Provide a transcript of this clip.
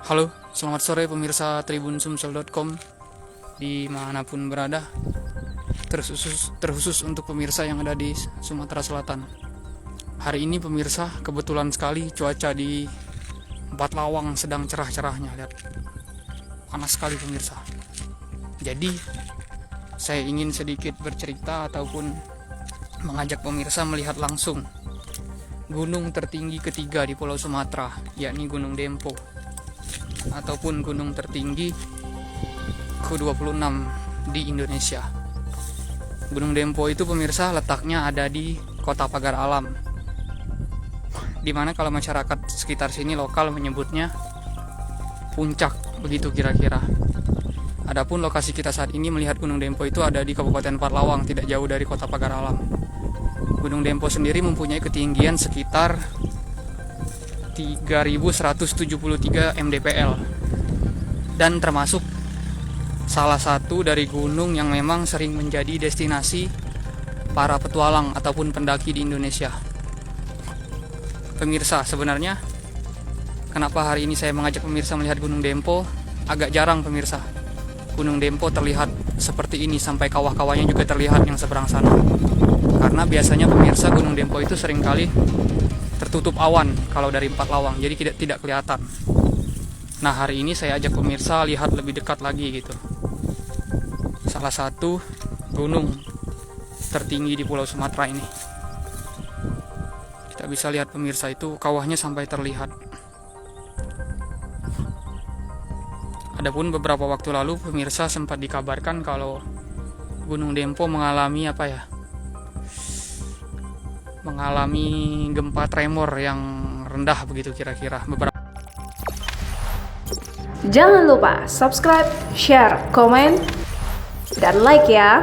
Halo, selamat sore pemirsa tribunsumsel.com dimanapun berada, terkhusus untuk pemirsa yang ada di Sumatera Selatan. Hari ini pemirsa, kebetulan sekali cuaca di Empat Lawang sedang cerah-cerahnya. Lihat, panas sekali pemirsa. Jadi saya ingin sedikit bercerita ataupun mengajak pemirsa melihat langsung gunung tertinggi ketiga di Pulau Sumatera, yakni Gunung Dempo, ataupun gunung tertinggi ke-26 di Indonesia. Gunung Dempo itu pemirsa letaknya ada di Kota Pagar Alam, dimana kalau masyarakat sekitar sini lokal menyebutnya puncak, begitu kira-kira. Adapun lokasi kita saat ini melihat Gunung Dempo itu ada di Kabupaten Empat Lawang, tidak jauh dari Kota Pagar Alam. Gunung Dempo sendiri mempunyai ketinggian sekitar 3173 mdpl dan termasuk salah satu dari gunung yang memang sering menjadi destinasi para petualang ataupun pendaki di Indonesia. Pemirsa, sebenarnya kenapa hari ini saya mengajak pemirsa melihat Gunung Dempo? Agak jarang pemirsa Gunung Dempo terlihat seperti ini, sampai kawah-kawahnya juga terlihat yang seberang sana. Karena biasanya pemirsa Gunung Dempo itu seringkali tertutup awan kalau dari Empat Lawang, jadi tidak kelihatan. Nah, hari ini saya ajak pemirsa lihat lebih dekat lagi gitu. Salah satu gunung tertinggi di Pulau Sumatera ini. Kita bisa lihat pemirsa, itu kawahnya sampai terlihat. Adapun beberapa waktu lalu pemirsa sempat dikabarkan kalau Gunung Dempo mengalami mengalami gempa tremor yang rendah, begitu kira-kira. Jangan lupa subscribe, share, komen, dan like ya.